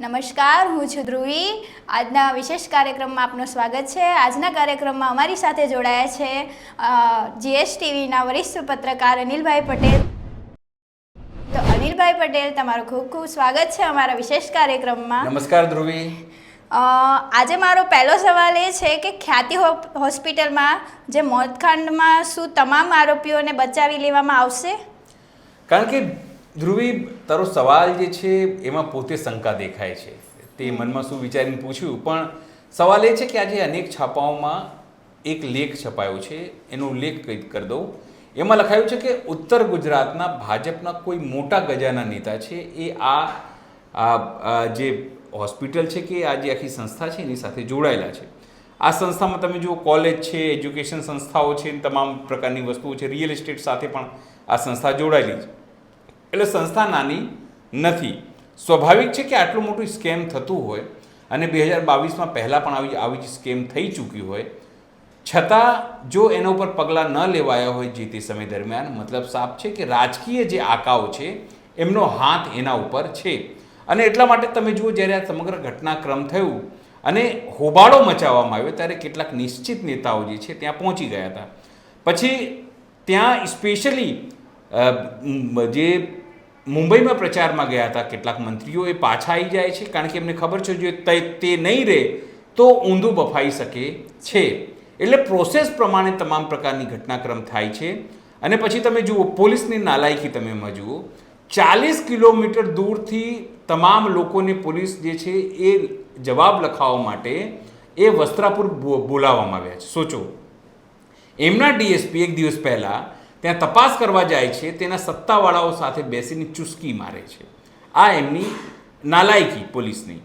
નમસ્કાર, હું છું ધ્રુવી. આજના વિશેષ કાર્યક્રમમાં આપનું સ્વાગત છે. આજના કાર્યક્રમમાં અમારી સાથે જોડાયા છે જીએસટીવીના વરિષ્ઠ પત્રકાર અનિલભાઈ પટેલ. તો અનિલભાઈ પટેલ, તમારું ખૂબ ખૂબ સ્વાગત છે અમારા વિશેષ કાર્યક્રમમાં. નમસ્કાર ધ્રુવી. આજે મારો પહેલો સવાલ એ છે કે ખ્યાતિ હોસ્પિટલમાં જે મોતકાંડમાં શું તમામ આરોપીઓને બચાવી લેવામાં આવશે? કારણ કે ધ્રુવી, તારો સવાલ જે છે એમાં પોતે શંકા દેખાય છે. તે મનમાં શું વિચારીને પૂછ્યું, પણ સવાલ એ છે કે આજે અનેક છાપાઓમાં એક લેખ છપાયો છે, એનો ઉલ્લેખ કરી દઉં. એમાં લખાયું છે કે ઉત્તર ગુજરાતના ભાજપના કોઈ મોટા ગજાના નેતા છે એ આ જે હોસ્પિટલ છે કે આ જે આખી સંસ્થા છે એની સાથે જોડાયેલા છે. આ સંસ્થામાં તમે જુઓ, કોલેજ છે, એજ્યુકેશન સંસ્થાઓ છે, તમામ પ્રકારની વસ્તુઓ છે, રિયલ એસ્ટેટ સાથે પણ આ સંસ્થા જોડાયેલી છે. એટલે સંસ્થા નાની નથી. સ્વાભાવિક છે કે આટલું મોટું સ્કેમ થતું હોય અને 2022માં પહેલાં પણ આવી જ સ્કેમ થઈ ચૂક્યું હોય, છતાં જો એના ઉપર પગલાં ન લેવાયા હોય જે તે સમય દરમિયાન, મતલબ સાફ છે કે રાજકીય જે આકાઓ છે એમનો હાથ એના ઉપર છે. અને એટલા માટે તમે જુઓ, જ્યારે આ સમગ્ર ઘટનાક્રમ થયું અને હોબાળો મચાવવામાં આવ્યો ત્યારે કેટલાક નિશ્ચિત નેતાઓ જે છે ત્યાં પહોંચી ગયા હતા. પછી ત્યાં સ્પેશિયલી જે મુંબઈમાં પ્રચારમાં ગયા હતા કેટલાક મંત્રીઓ, એ પાછા આવી જાય છે કારણ કે એમને ખબર છે જો તે નહીં રહે તો ઊંધું બફાઈ શકે છે. એટલે પ્રોસેસ પ્રમાણે તમામ પ્રકારની ઘટનાક્રમ થાય છે. અને પછી તમે જુઓ, પોલીસની નાલાયકી તમે એમાં જુઓ. 40 કિલોમીટર દૂરથી તમામ લોકોને પોલીસ જે છે એ જવાબ લખાવવા માટે એ વસ્ત્રાપુર બોલાવવામાં આવ્યા છે. સોચો, એમના ડીએસપી એક દિવસ પહેલાં ત્યાં તપાસ કરવા જાય છે, તેના સત્તાવાળાઓ સાથે બેસીને ચુસ્કી મારે છે. આ એમની નાલાયકી પોલીસની.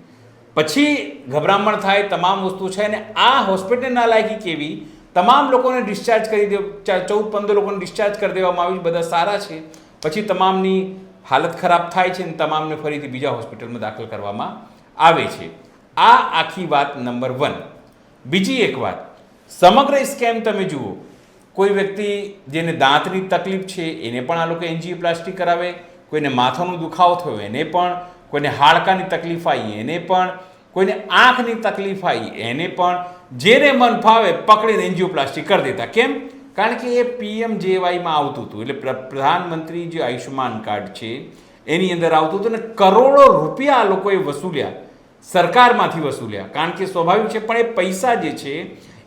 પછી ગભરામણ થાય, તમામ વસ્તુ છે. અને આ હોસ્પિટલની નાલાયકી કેવી, તમામ લોકોને ડિસ્ચાર્જ કરી દે, 14-15 લોકોને ડિસ્ચાર્જ કરી દેવામાં આવ્યું, બધા સારા છે. પછી તમામની હાલત ખરાબ થાય છે અને તમામને ફરીથી બીજા હોસ્પિટલમાં દાખલ કરવામાં આવે છે. આ આખી વાત નંબર 1. બીજી એક વાત, સમગ્ર સ્કેમ તમે જુઓ, કોઈ વ્યક્તિ જેને દાંતની તકલીફ છે એને પણ આ લોકો એન્જીયોપ્લાસ્ટી કરાવે, કોઈને માથાનો દુખાવો થયો એને પણ, કોઈને હાડકાની તકલીફ આવી એને પણ, કોઈને આંખની તકલીફ આવી એને પણ, જેને મન ફાવે પકડીને એન્જીયોપ્લાસ્ટી કરી દેતા. કેમ? કારણ કે એ PMJYમાં આવતું હતું, એટલે પ્રધાનમંત્રી જે આયુષ્યમાન કાર્ડ છે એની અંદર આવતું હતું ને કરોડો રૂપિયા આ લોકોએ વસૂલ્યા, સરકારમાંથી વસૂલ્યા. કારણ કે સ્વાભાવિક છે, પણ એ પૈસા જે છે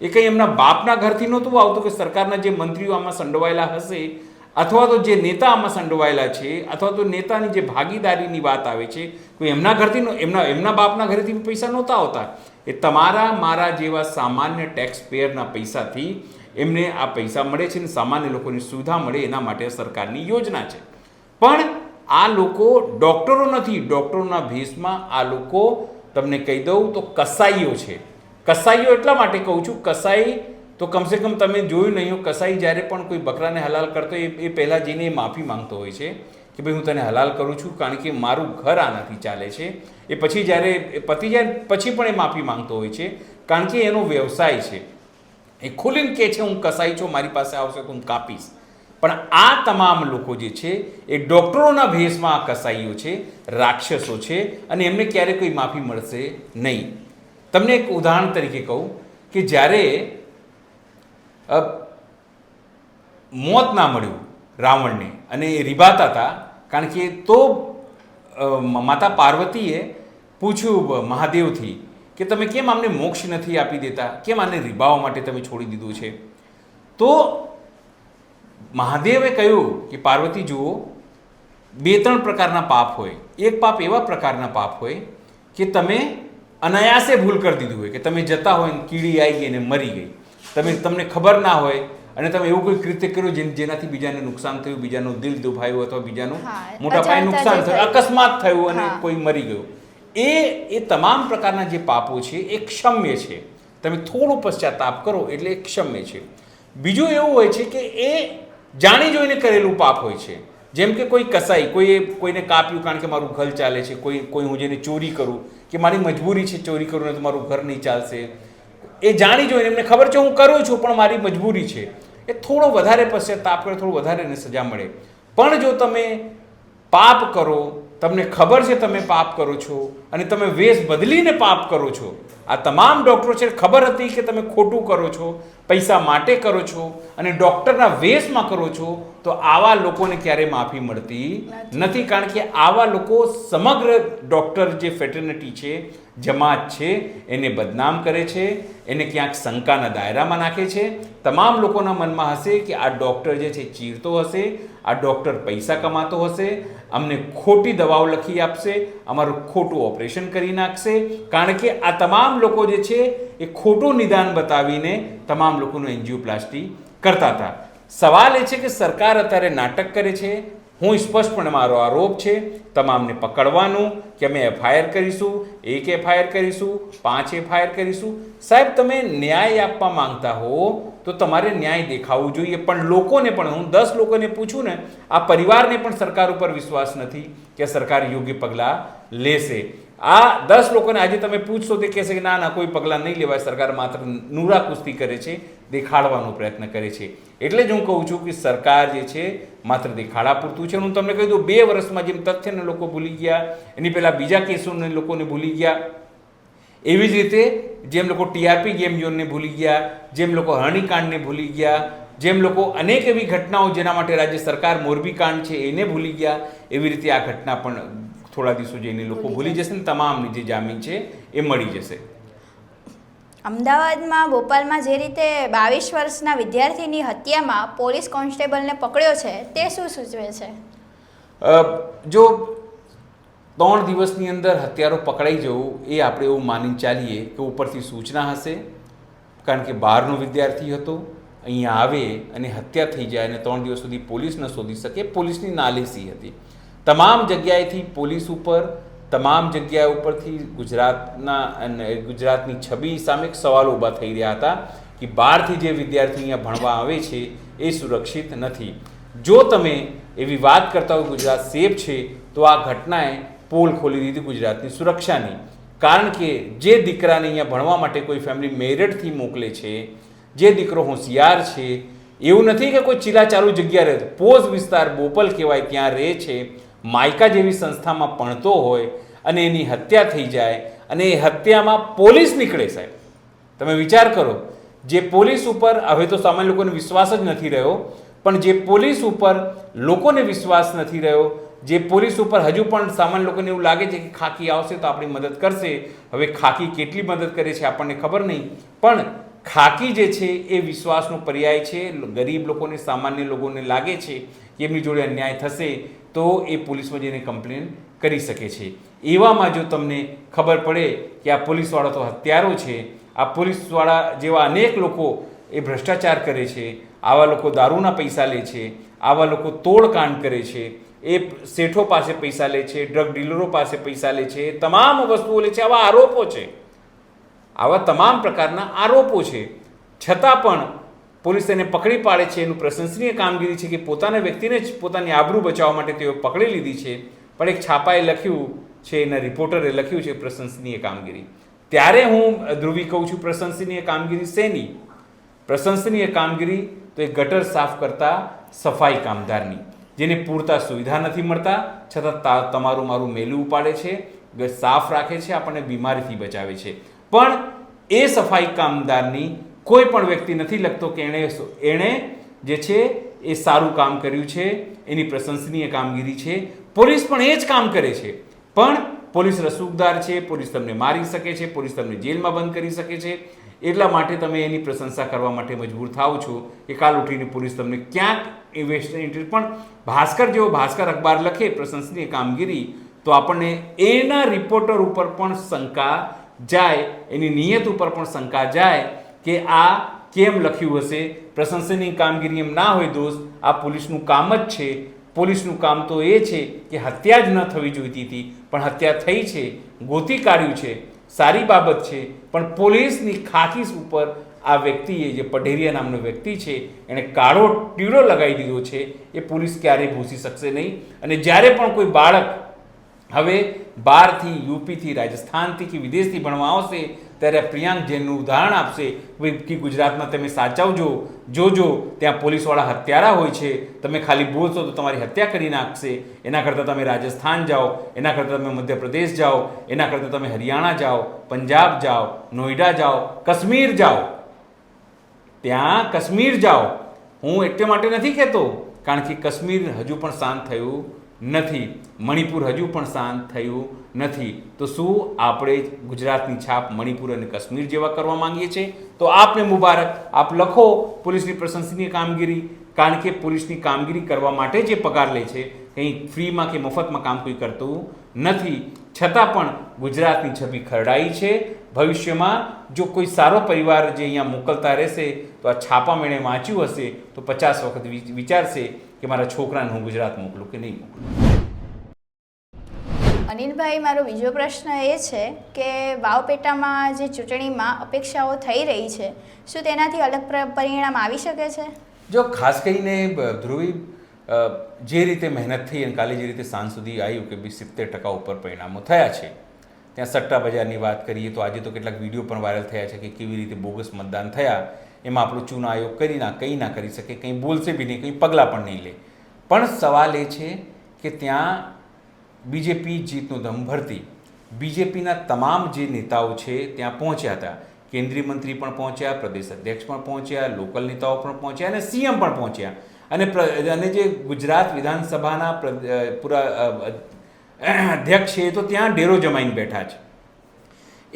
એ કંઈ એમના બાપના ઘરથી નહોતું આવતું કે સરકારના જે મંત્રીઓ આમાં સંડોવાયેલા હશે, અથવા તો જે નેતા આમાં સંડોવાયેલા છે, અથવા તો નેતાની જે ભાગીદારીની વાત આવે છે, કોઈ એમના ઘરથી એમના બાપના ઘરેથી પૈસા નહોતા આવતા. એ તમારા મારા જેવા સામાન્ય ટેક્સ પેયરના પૈસાથી એમને આ પૈસા મળે છે અને સામાન્ય લોકોની સુવિધા મળે એના માટે સરકારની યોજના છે. પણ આ લોકો ડૉક્ટરો નથી. ડૉક્ટરોના ભેસમાં આ લોકો, તમને કહી દઉં તો, કસાઈઓ છે. કસાઈઓ એટલા માટે કહું છું, કસાઈ તો કમસે કમ તમે જોયું નહીં, કસાઈ જ્યારે પણ કોઈ બકરાને હલાલ કરતો એ પહેલાં જઈને માફી માંગતો હોય છે કે ભાઈ હું તને હલાલ કરું છું કારણ કે મારું ઘર આનાથી ચાલે છે. એ પછી જ્યારે પતી જાય પછી પણ એ માફી માંગતો હોય છે કારણ કે એનો વ્યવસાય છે. એ ખુલીને કહે છે હું કસાઈ છું, મારી પાસે આવશે તો હું કાપીશ. પણ આ તમામ લોકો જે છે એ ડૉક્ટરોના ભેસમાં આ કસાઈઓ છે, રાક્ષસો છે, અને એમને ક્યારેય કોઈ માફી મળશે નહીં. તમને એક ઉદાહરણ તરીકે કહું કે જ્યારે મોત ના મળ્યું રાવણને અને એ રીબાતા હતા, કારણ કે તો માતા પાર્વતીએ પૂછ્યું મહાદેવથી કે તમે કેમ આમને મોક્ષ નથી આપી દેતા, કેમ આને રીબાવા માટે તમે છોડી દીધું છે? તો મહાદેવે કહ્યું કે પાર્વતી જુઓ, 2-3 પ્રકારના પાપ હોય. એક પાપ એવા પ્રકારના પાપ હોય કે તમે અનાયાસે ભૂલ કરી દીધું હોય, કે તમે જતા હોય ને કીડી આવી ગઈ અને મરી ગઈ, તમને ખબર ના હોય અને તમે એવું કોઈ કૃત્ય કર્યું જેનાથી બીજાને નુકસાન થયું, બીજાનું દિલ દુભાયું અથવા બીજાનું મોટા પાયે નુકસાન થયું, અકસ્માત થયું અને કોઈ મરી ગયું. એ તમામ પ્રકારના જે પાપો છે એ ક્ષમ્ય છે. તમે થોડો પશ્ચાતાપ કરો એટલે એ ક્ષમ્ય છે. બીજું એવું હોય છે કે એ જાણી જોઈને કરેલું પાપ હોય છે. જેમ કે કોઈ કસાઈ, કોઈને કાપ્યું કારણ કે મારું ઘર ચાલે છે, કોઈ હું જેને ચોરી કરું કે મારી મજબૂરી છે ચોરી કરું ને તો મારું ઘર નહીં ચાલશે, એ જાણી જોઈને એમને ખબર છે હું કરું છું પણ મારી મજબૂરી છે, એ થોડો વધારે પશ્ચાતાપ કરે, થોડું વધારે એને સજા મળે. પણ જો તમે પાપ કરો તમને ખબર છે તમે પાપ કરો છો અને તમે વેશ બદલીને પાપ કરો છો. આ તમામ ડૉક્ટરો છે ખબર હતી કે તમે ખોટું કરો છો, પૈસા માટે કરો છો અને ડૉક્ટરના વેશમાં કરો છો, તો આવા લોકોને ક્યારેય માફી મળતી નથી. કારણ કે આવા લોકો સમગ્ર ડૉક્ટર જે ફેટર્નિટી છે, જમાત છે, એને બદનામ કરે છે, એને ક્યાંક શંકાના દાયરામાં નાખે છે. તમામ લોકોના મનમાં હશે કે આ ડૉક્ટર જે છે ચીરતો હશે, આ ડૉક્ટર પૈસા કમાતો હશે, અમને ખોટી દવાઓ લખી આપશે, અમારું ખોટું ઓપરેશન કરી નાખશે. કારણ કે આ તમામ લોકો જે છે એ ખોટું નિદાન બતાવીને તમામ લોકોનું એન્જિયોપ્લાસ્ટી કરતા હતા. સવાલ એ છે કે સરકાર અત્યારે નાટક કરે છે. હું સ્પષ્ટપણે મારો આરોપ છે તમામને પકડવાનું કે અમે એફઆઈઆર કરીશું, 1 એફઆઈઆર કરીશું, 5 એફઆઈઆર કરીશું. સાહેબ, તમે ન્યાય આપવા માંગતા હો તો તમારે ન્યાય દેખાવું જોઈએ. પણ લોકોને પણ, હું 10 લોકોને પૂછું ને, આ પરિવારને પણ સરકાર ઉપર વિશ્વાસ નથી કે સરકાર યોગ્ય પગલાં લેશે. આ 10 લોકોને આજે તમે પૂછશો તે કહેશે કે ના ના, કોઈ પગલાં નહીં લેવાય, સરકાર માત્ર નુરા કુસ્તી કરે છે, દેખાડવાનો પ્રયત્ન કરે છે. એટલે જ હું કહું છું કે સરકાર જે છે માત્ર દેખાડા પૂરતું છે. હું તમને કહી દઉં, 2 વર્ષમાં જેમ તથ્યને લોકો ભૂલી ગયા, એની પહેલાં બીજા કેસોને લોકોને ભૂલી ગયા, એવી જ રીતે જેમ લોકો ટીઆરપી ગેમ ઝોનને ભૂલી ગયા, જેમ લોકો હરણીકાંડને ભૂલી ગયા, જેમ લોકો અનેક એવી ઘટનાઓ જેના માટે રાજ્ય સરકાર મોરબી કાંડ છે એને ભૂલી ગયા, એવી રીતે આ ઘટના પણ થોડા દિવસો જઈને લોકો ભૂલી જશે ને તમામની જે જામીન છે એ મળી જશે. અમદાવાદમાં, ભોપાલમાં જે રીતે 22 વર્ષના વિદ્યાર્થીની હત્યામાં પોલીસ કોન્સ્ટેબલને પકડ્યો છે, તે શું સૂચવે છે? જો 3 દિવસની અંદર હત્યારો પકડાઈ જવું એ આપણે એવું માની ચાલીએ કે ઉપરથી સૂચના હશે. કારણ કે બહારનો વિદ્યાર્થી હતો, અહીંયા આવે અને હત્યા થઈ જાય અને 3 દિવસ સુધી પોલીસ ન શોધી શકે, પોલીસની નાલેસી હતી. તમામ જગ્યાએથી પોલીસ ઉપર, તમામ જગ્યા ઉપરથી ગુજરાતની છબી સામે સવાલો ઊભા થઈ રહ્યા હતા કે બહારથી જે વિદ્યાર્થી અહીંયા ભણવા આવે છે એ સુરક્ષિત નથી. જો તમે એવી વાત કરતા હોય ગુજરાત સેફ છે, તો આ ઘટનાએ પોલ ખોલી દીધી ગુજરાતની સુરક્ષાની. કારણ કે જે દીકરાને અહીંયા ભણવા માટે કોઈ ફેમિલી મેરિટથી મોકલે છે, જે દીકરો હોશિયાર છે, એવું નથી કે કોઈ ચીલાચાલુ જગ્યા રહે, પોઝ વિસ્તાર બોપલ કહેવાય ત્યાં રહે છે, માયકા જેવી સંસ્થામાં ભણતો હોય અને એની હત્યા થઈ જાય અને એ હત્યામાં પોલીસ નીકળે. સાહેબ, તમે વિચાર કરો, જે પોલીસ ઉપર હવે તો સામાન્ય લોકોને વિશ્વાસ જ નથી રહ્યો, પણ જે પોલીસ ઉપર લોકોને વિશ્વાસ નથી રહ્યો, જે પોલીસ ઉપર હજુ પણ સામાન્ય લોકોને એવું લાગે છે કે ખાકી આવશે તો આપણી મદદ કરશે. હવે ખાકી કેટલી મદદ કરે છે આપણને ખબર નહીં, પણ ખાકી જે છે એ વિશ્વાસનો પર્યાય છે. ગરીબ લોકોને, સામાન્ય લોકોને લાગે છે કે એમની જોડે અન્યાય થશે તો એ પોલીસમાં જઈને કમ્પ્લેન કરી શકે છે. એવામાં જો તમને ખબર પડે કે આ પોલીસવાળા તો હત્યારો છે, આ પોલીસવાળા જેવા અનેક લોકો એ ભ્રષ્ટાચાર કરે છે, આવા લોકો દારૂના પૈસા લે છે, આવા લોકો તોડકાંડ કરે છે, એ શેઠો પાસે પૈસા લે છે, ડ્રગ ડીલરો પાસે પૈસા લે છે, તમામ વસ્તુઓ લે છે, આવા આરોપો છે, આવા તમામ પ્રકારના આરોપો છે. છતાં પણ પોલીસ તેને પકડી પાડે છે. એનું પ્રશંસનીય કામગીરી છે કે પોતાના વ્યક્તિને જ પોતાની આબરૂ બચાવવા માટે તેઓ પકડી લીધી છે. પણ એક છાપાએ લખ્યું છે, એના રિપોર્ટરે લખ્યું છે પ્રશંસનીય કામગીરી. ત્યારે હું ધ્રુવી કહું છું, પ્રશંસનીય કામગીરી શેની? પ્રશંસનીય કામગીરી તો એ ગટર સાફ કરતા સફાઈ કામદારની, જેને પૂરતા સુવિધા નથી મળતા છતાં તમારું મારું મેલું ઉપાડે છે, સાફ રાખે છે, આપણને બીમારીથી બચાવે છે. પણ એ સફાઈ કામદારની કોઈ પણ વ્યક્તિ નથી લખતો કે એણે જે છે એ સારું કામ કર્યું છે, એની પ્રશંસનીય કામગીરી છે. પોલીસ પણ એ જ કામ કરે છે, પણ પોલીસ રસૂખદાર છે, પોલીસ તમને મારી શકે છે, પોલીસ તમને જેલમાં બંધ કરી શકે છે. એટલા માટે તમે એની પ્રશંસા કરવા માટે મજબૂર થાવ છો કે કાલ ઉઠીને પોલીસ તમને ક્યાંક ઇન્વેસ્ટ. પણ ભાસ્કર જેવો ભાસ્કર અખબાર લખે પ્રશંસનીય કામગીરી, તો આપણને એના રિપોર્ટર ઉપર પણ શંકા જાય, એની નિયત ઉપર પણ શંકા જાય કે આ કેમ લખ્યું હશે. પ્રશંસનીય કામગીરી એમ ના હોય દોસ્ત, આ પોલીસનું કામ જ છે. પોલીસનું કામ તો એ છે કે હત્યા જ ન થવી જોઈતી હતી, પણ હત્યા થઈ છે, ગોતી કાઢ્યું છે, સારી બાબત છે. પણ પોલીસની ખાકી ઉપર આ વ્યક્તિએ, જે પઢેરિયા નામનો વ્યક્તિ છે, એણે કાળો ટીડો લગાવી દીધો છે. એ પોલીસ ક્યારેય ભૂસી શકશે નહીં. અને જ્યારે પણ કોઈ બાળક હવે બહારથી, યુપીથી, રાજસ્થાનથી કે વિદેશથી ભણવા આવશે, ત્યારે પ્રિયાંક જૈનનું ઉદાહરણ આપશે કે ગુજરાતમાં તમે સાચવજો, જોજો ત્યાં પોલીસવાળા હત્યારા હોય છે, તમે ખાલી બોલશો તો તમારી હત્યા કરી નાખશે. એના કરતાં તમે રાજસ્થાન જાઓ, એના કરતાં તમે મધ્યપ્રદેશ જાઓ, એના કરતાં તમે હરિયાણા જાઓ, પંજાબ જાઓ, નોઈડા જાઓ, કાશ્મીર જાઓ. ત્યાં કાશ્મીર જાઓ. હું એટલે માટે નથી કહેતો કારણ કે કાશ્મીર હજુ પણ શાંત થયું નથી, મણિપુર હજુ પણ શાંત થયું નથી. તો શું આપણે ગુજરાતની છાપ મણિપુર અને કાશ્મીર જેવા કરવા માંગીએ છીએ? તો આપને મુબારક, આપ લખો પોલીસની પ્રશંસનીય કામગીરી, કારણ કે પોલીસની કામગીરી કરવા માટે જે પગાર લે છે કંઈ ફ્રીમાં કે મફતમાં કામ કોઈ કરતું નથી. છતાં પણ ગુજરાતની છબી ખરડાઈ છે. ભવિષ્યમાં જો કોઈ સારો પરિવાર જે અહીંયા મોકલતા રહેશે તો આ છાપા મેળે વાંચ્યું હશે તો 50 વખત વિચારશે કે મારા છોકરાને હું ગુજરાત મોકલું કે નહીં મોકલું. અનિલભાઈ, મારો બીજો પ્રશ્ન એ છે કે વાવપેટામાં જે ચૂંટણીમાં અપેક્ષાઓ થઈ રહી છે, શું તેનાથી અલગ પરિણામ આવી શકે છે? જો ખાસ કરીને ધ્રુવી જે રીતે મહેનત થઈ અને કાલે જે રીતે સાંજ સુધી આવ્યું કે 70% ઉપર પરિણામો થયા છે, ત્યાં સટ્ટા બજારની વાત કરીએ તો આજે તો કેટલાક વિડીયો પણ વાયરલ થયા છે કે કેવી રીતે બોગસ મતદાન થયા. એમાં આપણો ચૂંટણી આયોગ કંઈ ના કરી શકે, કંઈ બોલશે બી નહીં, કંઈ પગલાં પણ નહીં લે. પણ સવાલ એ છે કે ત્યાં બીજેપી જીતનો દમ ભરતી, બીજેપીના તમામ જે નેતાઓ છે ત્યાં પહોંચ્યા હતા. કેન્દ્રીય મંત્રી પણ પહોંચ્યા, પ્રદેશ અધ્યક્ષ પણ પહોંચ્યા, લોકલ નેતાઓ પણ પહોંચ્યા અને સીએમ પણ પહોંચ્યા. અને જે ગુજરાત વિધાનસભાના પૂરા અધ્યક્ષ છે તો ત્યાં ડેરો જમાઈને બેઠા છે.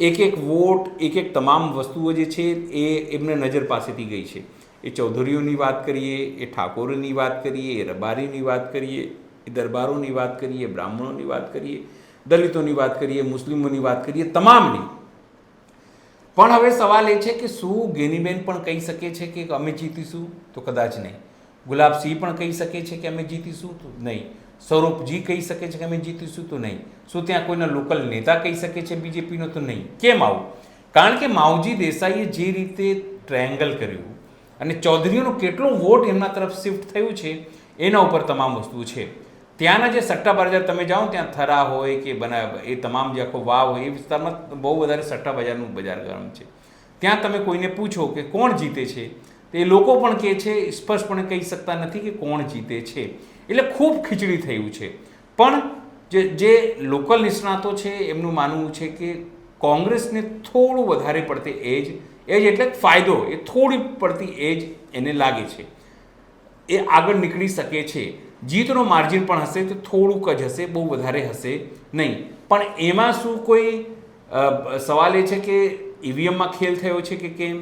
એક વોટ, એક તમામ વસ્તુઓ જે છે એ એમને નજર પાસેથી ગઈ છે. એ ચૌધરીઓની વાત કરીએ, એ ઠાકોરની વાત કરીએ, એ રબારીની વાત કરીએ, એ દરબારોની વાત કરીએ, બ્રાહ્મણોની વાત કરીએ, દલિતોની વાત કરીએ, મુસ્લિમોની વાત કરીએ, તમામની. પણ હવે સવાલ એ છે કે શું ગેનીબેન પણ કહી શકે છે કે અમે જીતીશું? તો કદાચ નહીં. ગુલાબસિંહ પણ કહી શકે છે કે અમે જીતીશું? તો નહીં. સ્વરૂપજી કહી શકે છે કે અમે જીતીશું? તો નહીં. શું ત્યાં કોઈના લોકલ નેતા કહી શકે છે બીજેપીનો? તો નહીં. કેમ આવું? કારણ કે માવજી દેસાઈએ જે રીતે ટ્રાયેંગલ કર્યું અને ચૌધરીઓનો કેટલો વોટ એમના તરફ શિફ્ટ થયું છે એના ઉપર તમામ વસ્તુ છે. ત્યાંના જે સટ્ટા બજાર તમે જાઓ ત્યાં થરા હોય કે એ તમામ જે આખો વાવ હોય એ વિસ્તારમાં બહુ વધારે સટ્ટા બજારનું બજાર ગરમ છે. ત્યાં તમે કોઈને પૂછો કે કોણ જીતે છે, તો એ લોકો પણ કહે છે, સ્પષ્ટપણે કહી શકતા નથી કે કોણ જીતે છે. એટલે ખૂબ ખીચડી થયું છે. પણ જે લોકલ નિષ્ણાતો છે એમનું માનવું છે કે કોંગ્રેસને થોડું વધારે પડતી એજ એટલે ફાયદો, એ થોડી પડતી એજ એને લાગે છે. એ આગળ નીકળી શકે છે. જીતનો માર્જિન પણ હશે તો થોડુંક જ હશે, બહુ વધારે હશે નહીં. પણ એમાં શું કોઈ સવાલ એ છે કે ઈવીએમમાં ખેલ થયો છે કે કેમ?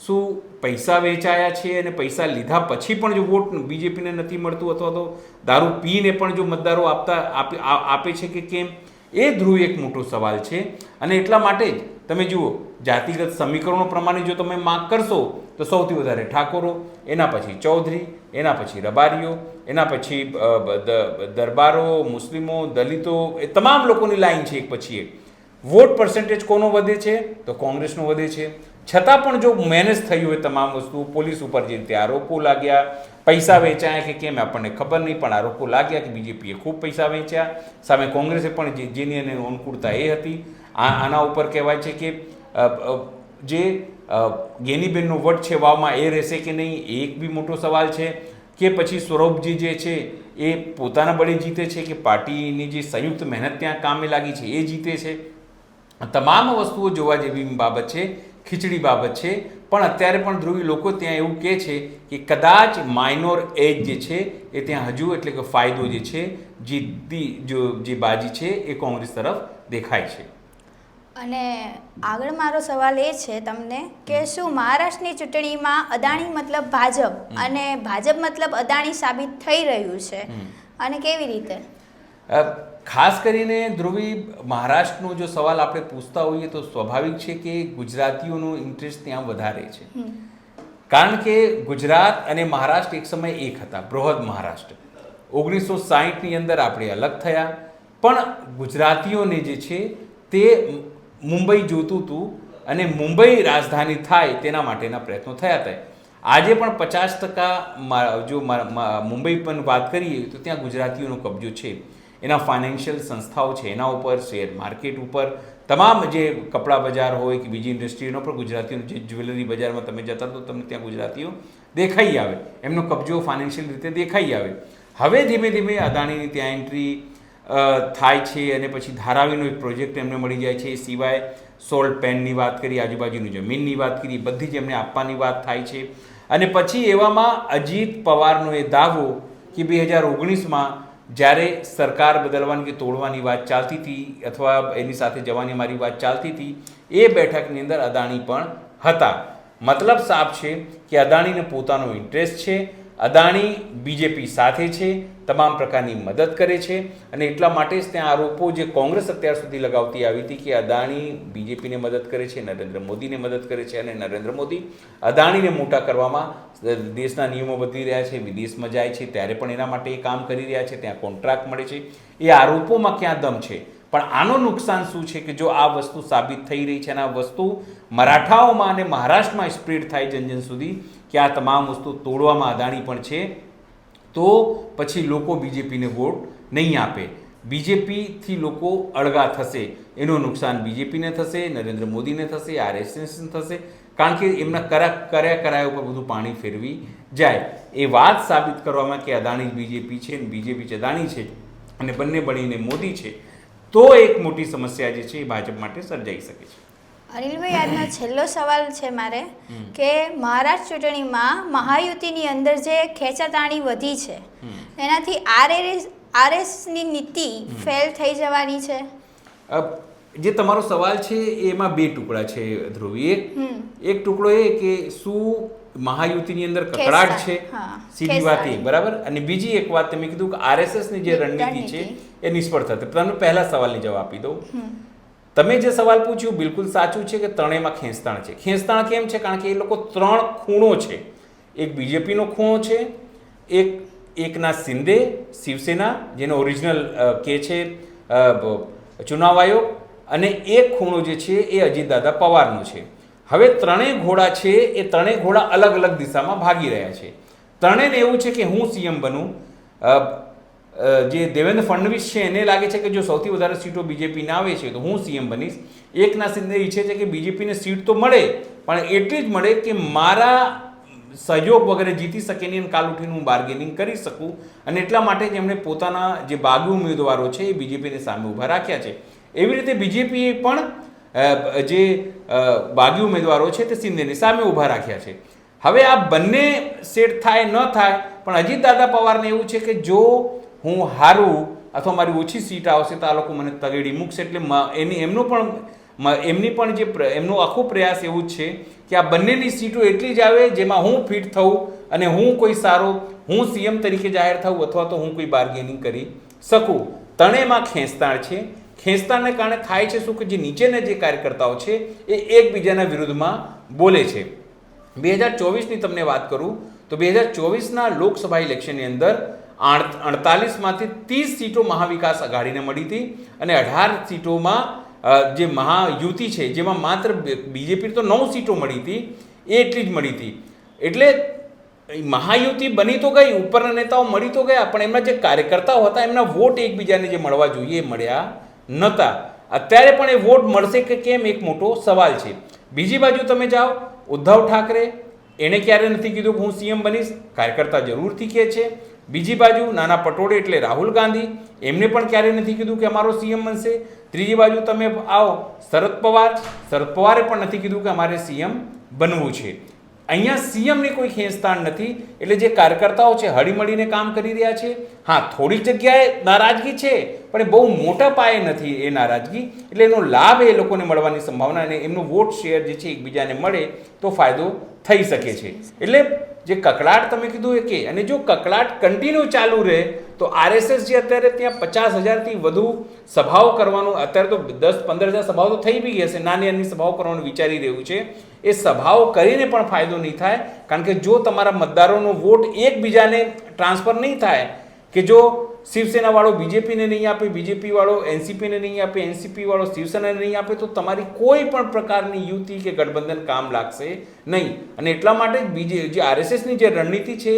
શું પૈસા વેચાયા છે અને પૈસા લીધા પછી પણ જો વોટ બીજેપીને નથી મળતું અથવા તો દારૂ પીને પણ જો મતદારો આપે છે કે કેમ? એ ધ્રુવ એક મોટો સવાલ છે. અને એટલા માટે જ તમે જુઓ જાતિગત સમીકરણો પ્રમાણે જો તમે માગ કરશો તો સૌથી વધારે ઠાકોરો, એના પછી ચૌધરી, એના પછી રબારીઓ, એના પછી દરબારો, મુસ્લિમો, દલિતો, એ તમામ લોકોની લાઈન છે એક પછી એક. વોટ પર્સન્ટેજ કોનો વધે છે? તો કોંગ્રેસનો વધે છે. છતાં પણ જો મેનેજ થઈ હોય તમામ વસ્તુ, પોલીસ ઉપર જે રીતે આરોપો લાગ્યા, પૈસા વેચાયા કે કેમ આપણને ખબર નહીં, પણ આરોપો લાગ્યા કે બીજેપીએ ખૂબ પૈસા વેચ્યા, સામે કોંગ્રેસે પણ જેની એને અનુકૂળતા એ હતી. આના ઉપર કહેવાય છે કે જે ગેનીબેનનો વટ છે વાવમાં એ રહેશે કે નહીં, એ એક બી મોટો સવાલ છે. કે પછી સ્વરૂપજી જે છે એ પોતાના બળે જીતે છે કે પાર્ટીની જે સંયુક્ત મહેનત ત્યાં કામે લાગી છે એ જીતે છે? તમામ વસ્તુઓ જોવા જેવી બાબત છે, ખીચડી બાબત છે. પણ અત્યારે પણ ધ્રુવી લોકો ત્યાં એવું કહે છે કે કદાચ માઇનોર એજ જે છે એ ત્યાં હજુ, એટલે કે ફાયદો જે છે, જે બાજી છે એ કોંગ્રેસ તરફ દેખાય છે. અને આગળ મારો સવાલ એ છે તમને કે શું મહારાષ્ટ્રની ચૂંટણીમાં અદાણી મતલબ ભાજપ અને ભાજપ મતલબ અદાણી સાબિત થઈ રહ્યું છે, અને કેવી રીતે? ખાસ કરીને ધ્રુવી મહારાષ્ટ્રનો જો સવાલ આપણે પૂછતા હોઈએ તો સ્વાભાવિક છે કે ગુજરાતીઓનો ઇન્ટરેસ્ટ ત્યાં વધારે છે. કારણ કે ગુજરાત અને મહારાષ્ટ્ર એક સમય એક હતા, બૃહદ મહારાષ્ટ્ર. 1960ની અંદર આપણે અલગ થયા, પણ ગુજરાતીઓને જે છે તે મુંબઈ જોતું હતું અને મુંબઈ રાજધાની થાય તેના માટેના પ્રયત્નો થયા હતા. આજે પણ 50% જો મુંબઈ પણ વાત કરીએ તો ત્યાં ગુજરાતીઓનો કબજો છે. એના ફાઇનાન્શિયલ સંસ્થાઓ છે, એના ઉપર શેર માર્કેટ ઉપર તમામ જે કપડાં બજાર હોય કે બીજી ઇન્ડસ્ટ્રીનો પણ ગુજરાતીઓનું જે જ્વેલરી બજારમાં તમે જતા તો તમને ત્યાં ગુજરાતીઓ દેખાઈ આવે, એમનો કબજો ફાઇનાન્શિયલ રીતે દેખાઈ આવે. હવે ધીમે ધીમે અદાણીની ત્યાં એન્ટ્રી થાય છે અને પછી ધારાવીનો એક પ્રોજેક્ટ એમને મળી જાય છે. એ સિવાય સોલ્ટ પેનની વાત કરી, આજુબાજુની જમીનની વાત કરી, બધી જ એમને આપવાની વાત થાય છે. અને પછી એવામાં અજીત પવારનો એ દાવો કે 2019માં જ્યારે સરકાર બદલવાની કે તોડવાની વાત ચાલતી હતી અથવા એની સાથે જવાની મારી વાત ચાલતી હતી, એ બેઠકની અંદર અદાણી પણ હતા. મતલબ સાફ છે કે અદાણીને પોતાનો ઇન્ટરેસ્ટ છે, અદાણી બીજેપી સાથે છે, તમામ પ્રકારની મદદ કરે છે અને એટલા માટે જ ત્યાં આરોપો જે કોંગ્રેસ અત્યાર સુધી લગાવતી આવી હતી કે અદાણી બીજેપીને મદદ કરે છે, નરેન્દ્ર મોદીને મદદ કરે છે અને નરેન્દ્ર મોદી અદાણીને મોટા કરવામાં દેશના નિયમો બદલી રહ્યા છે, વિદેશમાં જાય છે ત્યારે પણ એના માટે એ કામ કરી રહ્યા છે, ત્યાં કોન્ટ્રાક્ટ મળે છે. એ આરોપોમાં ક્યાં દમ છે? પણ આનું નુકસાન શું છે કે જો આ વસ્તુ સાબિત થઈ રહી છે અને આ વસ્તુ મરાઠાઓમાં અને મહારાષ્ટ્રમાં સ્પ્રેડ થાય જન સુધી કે આ તમામ વસ્તુ તોડવામાં અદાણી પણ છે, તો પછી લોકો બીજેપીને વોટ નહીં આપે, બીજેપીથી લોકો અળગા થશે. એનું નુકસાન બીજેપીને થશે, નરેન્દ્ર મોદીને થશે, RSSને થશે, કારણ કે એમના કરાયા ઉપર બધું પાણી ફેરવી જાય. એ વાત સાબિત કરવામાં કે અદાણી બીજેપી છે અને બીજેપી જ અદાણી છે અને બંને બનીને મોદી છે, તો એક મોટી સમસ્યા જે છે એ ભાજપ માટે સર્જાઈ શકે છે. અનિલભાઈ, આજનો છેલ્લો સવાલ છે મારે કે મહારાષ્ટ્ર ચૂંટણીમાં મહાયુતિની અંદર જે ખેંચાતાણી વધી છે એનાથી RSSની નીતિ ફેલ થઈ જવાની છે. જે તમારો સવાલ છે એમાં બે ટુકડા છે ધ્રુવી. એક ટુકડો એ કે શું મહાયુતિની અંદર કકડાટ છે, સીધી વાત એ બરાબર. અને બીજી એક વાત તમે કીધું કે RSSની જે રણનીતિ છે એ નિષ્ફળ થશે. તમને પહેલા સવાલની જવાબ આપી દઉં. તમે જે સવાલ પૂછ્યું બિલકુલ સાચું છે કે ત્રણેયમાં ખેંચતાણ છે. ખેંચતાણ કેમ છે? કારણ કે એ લોકો ત્રણ ખૂણો છે. એક બીજેપીનો ખૂણો છે, એકના શિંદે શિવસેના જેનો ઓરિજિનલ કે છે ચુનાવ આયોગ, અને એક ખૂણો જે છે એ અજીતદાદા પવારનો છે. હવે ત્રણેય ઘોડા છે એ ત્રણેય ઘોડા અલગ અલગ દિશામાં ભાગી રહ્યા છે. ત્રણેયને એવું છે કે હું સીએમ બનું. જે દેવેન્દ્ર ફડણવીસ છે એને લાગે છે કે જો સૌથી વધારે સીટો બીજેપીને આવે છે તો હું સીએમ બનીશ. એકના શિંદે ઈચ્છે છે કે બીજેપીને સીટ તો મળે પણ એટલી જ મળે કે મારા સહયોગ વગેરે જીતી શકે નહીં અને કાલ ઉઠીને હું બાર્ગેનિંગ કરી શકું, અને એટલા માટે જ એમણે પોતાના જે બાગી ઉમેદવારો છે એ બીજેપીની સામે ઊભા રાખ્યા છે. એવી રીતે બીજેપીએ પણ જે બાગી ઉમેદવારો છે તે શિંદેની સામે ઊભા રાખ્યા છે. હવે આ બંને સેટ થાય ન થાય, પણ અજીતદાદા પવારને એવું છે કે જો હું હારું અથવા મારી ઓછી સીટ આવશે તો આ લોકો મને તગેડી મૂકશે. એટલે એમની પણ જે એમનો આખો પ્રયાસ એવું જ છે કે આ બંનેની સીટો એટલી જ આવે જેમાં હું ફિટ થઉં અને હું કોઈ સારો હું સીએમ તરીકે જાહેર થઉં અથવા તો હું કોઈ બાર્ગેનિંગ કરી શકું. ત્રણેયમાં ખેંચતાણ છે. ખેંચતાણને કારણે થાય છે શું કે જે નીચેના જે કાર્યકર્તાઓ છે એ એકબીજાના વિરુદ્ધમાં બોલે છે. 2024ની તમને વાત કરું તો 2024ના લોકસભા ઇલેક્શનની અંદર 48માંથી 30 સીટો મહાવિકાસ આઘાડીને મળી હતી અને 18 સીટોમાં જે મહાયુતિ છે જેમાં માત્ર બીજેપી તો 9 સીટો મળી હતી એ એટલી જ મળી હતી. એટલે મહાયુતિ બની તો ગઈ, ઉપરના નેતાઓ મળી તો ગયા, પણ એમના જે કાર્યકર્તાઓ હતા એમના વોટ એકબીજાને જે મળવા જોઈએ એ મળ્યા નહોતા. અત્યારે પણ એ વોટ મળશે કે કેમ એક મોટો સવાલ છે. બીજી બાજુ તમે જાઓ, ઉદ્ધવ ઠાકરે એણે ક્યારે નથી કીધું કે હું સીએમ બનીશ, કાર્યકર્તા જરૂરથી કહે છે. બીજી બાજુ નાના પટોળે એટલે રાહુલ ગાંધી, એમને પણ ક્યારે નથી કીધું કે અમારો સીએમ બનશે. ત્રીજી બાજુ તમે આવો શરદ પવારે પણ નથી કીધું કે અમારે સીએમ બનવું છે. અહીંયા સીએમની કોઈ ખેંચતાણ નથી. એટલે જે કાર્યકર્તાઓ છે હળીમળીને કામ કરી રહ્યા છે. હા, થોડીક જગ્યાએ નારાજગી છે પણ એ બહુ મોટા પાયે નથી એ નારાજગી. એટલે એનો લાભ એ લોકોને મળવાની સંભાવના અને એમનો વોટ શેર જે છે એકબીજાને મળે તો ફાયદો થઈ શકે છે. એટલે જે કકળાટ તમે કીધું એ કે, અને જો કકળાટ કન્ટિન્યુ ચાલુ રહે તો RSS જે અત્યારે ત્યાં 50,000થી વધુ સભાઓ કરવાનું, અત્યારે તો 10-15,000 સભાઓ તો થઈ બી હશે, નાની સભાઓ કરવાનું વિચારી રહ્યું છે. એ સભાઓ કરીને પણ ફાયદો નહીં થાય, કારણ કે જો તમારા મતદારોનો વોટ એકબીજાને ટ્રાન્સફર નહીં થાય, કે જો શિવસેનાવાળો બીજેપીને નહીં આપે, બીજેપીવાળો એનસીપીને નહીં આપે, એનસીપીવાળો શિવસેનાને નહીં આપે, તો તમારી કોઈ પણ પ્રકારની યુતિ કે ગઠબંધન કામ લાગશે નહીં. અને એટલા માટે જ જે RSSની જે રણનીતિ છે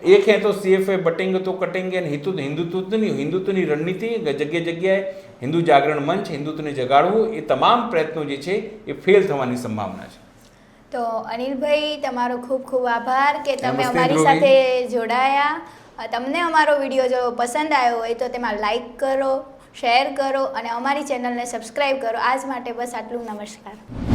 એક હે તો CFA બટેંગે તો કટેંગે અને હિન્દુત્વની રણનીતિ જગ્યાએ જગ્યાએ હિન્દુ જાગરણ મંચ હિન્દુત્વને જગાડવું એ તમામ પ્રયત્નો જે છે એ ફેલ થવાની સંભાવના છે. તો અનિલભાઈ તમારો ખૂબ ખૂબ આભાર કે તમે નમસ્તે અમારી ધ્રુવી. સાથે જોડાયા. તમને અમારો વિડીયો જો પસંદ આવ્યો હોય તો તેમાં લાઈક કરો, શેર કરો અને અમારી ચેનલને સબસ્ક્રાઈબ કરો. આજ માટે બસ આટલું. નમસ્કાર.